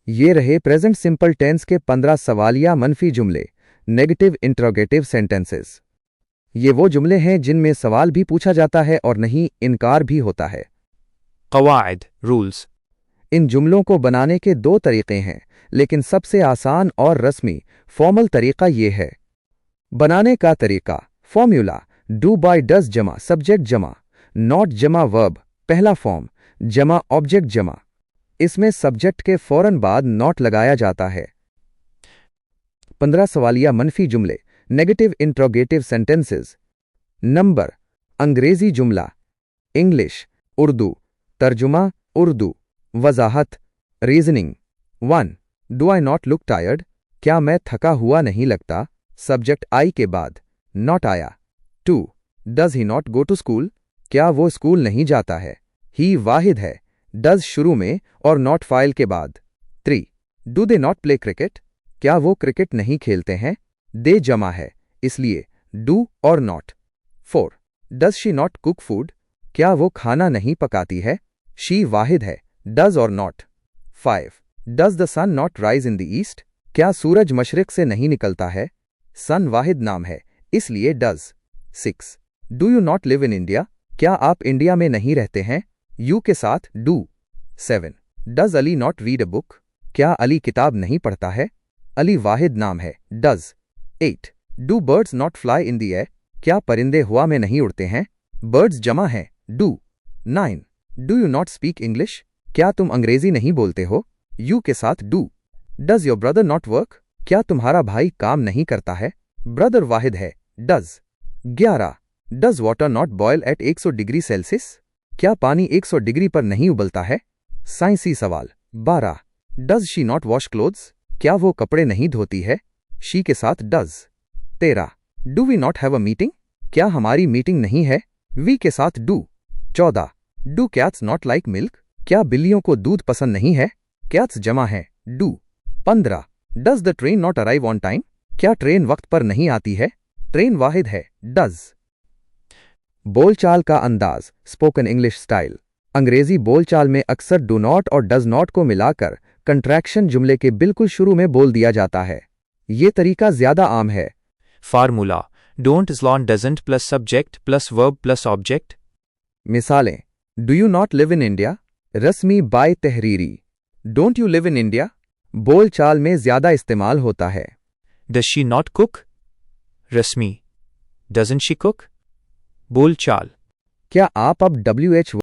ये रहे present simple tense के 15 सवालिया मनफी जुमले, नेगेटिव इंट्रोगेटिव सेंटेंसेस। ये वो जुमले हैं जिनमें सवाल भी पूछा जाता है और नहीं इनकार भी होता है। क़वाइद रूल्स। इन जुमलों को बनाने के दो तरीके हैं, लेकिन सबसे आसान और रस्मी फॉर्मल तरीका ये है। बनाने का तरीका: फॉर्मूला डू बाय डज जमा सब्जेक्ट जमा नॉट जमा वर्ब पहला फॉर्म जमा ऑब्जेक्ट जमा। इसमें सब्जेक्ट के फौरन बाद नॉट लगाया जाता है। 15 सवालिया मनफी जुमले, नेगेटिव इंट्रोगेटिव सेंटेंसेस। नंबर: अंग्रेजी जुमला इंग्लिश, उर्दू, तर्जुमा उर्दू, वजाहत reasoning. 1. Do I not look tired? क्या मैं थका हुआ नहीं लगता? सब्जेक्ट आई के बाद नॉट आया। 2. Does he not go to school? क्या वो स्कूल नहीं जाता है? ही वाहिद है, डज शुरू में और नॉट फाइल के बाद। 3. Do they not play cricket? क्या वो क्रिकेट नहीं खेलते हैं? दे जमा है, इसलिए डू और not. 4. Does she not cook food? क्या वो खाना नहीं पकाती है? शी वाहिद है, डज और not. 5. Does the sun not rise in the east? क्या सूरज मशरिक से नहीं निकलता है? सन वाहिद नाम है, इसलिए does. 6. Do you not live in India? क्या आप इंडिया में नहीं रहते हैं? यू के साथ do. 7. Does Ali not read a book? क्या अली किताब नहीं पढ़ता है? अली वाहिद नाम है, does. 8. Do birds not fly in the air? क्या परिंदे हवा में नहीं उड़ते हैं? बर्ड्स जमा है, do. 9. Do you not speak English? क्या तुम अंग्रेजी नहीं बोलते हो? यू के साथ do. Does your brother not work? क्या तुम्हारा भाई काम नहीं करता है? ब्रदर वाहिद है, does. 11. Does water not boil at 100 degree Celsius? क्या पानी 100 डिग्री पर नहीं उबलता है? साइंसी सवाल। 12. Does she not wash clothes? क्या वो कपड़े नहीं धोती है? शी के साथ does. 13. Do we not have a meeting? क्या हमारी मीटिंग नहीं है? वी के साथ do. 14. Do cats not like milk? क्या बिल्लियों को दूध पसंद नहीं है? कैट्स जमा है, do. 15. Does the train not arrive on time? क्या ट्रेन वक्त पर नहीं आती है? ट्रेन वाहिद है, डज। बोलचाल का अंदाज, स्पोकन इंग्लिश स्टाइल। अंग्रेजी बोलचाल में अक्सर डू नॉट और डज नॉट को मिलाकर कंट्रैक्शन जुमले के बिल्कुल शुरू में बोल दिया जाता है। ये तरीका ज्यादा आम है। Formula don't slash doesn't plus subject plus verb plus object. मिसालें: do you not live in India? रस्मी बाय तहरीरी। Don't you live in India बोल चाल में ज्यादा इस्तेमाल होता है। Does she not cook? रस्मी डजंट शी कुक। बोल चाल: क्या आप अब WH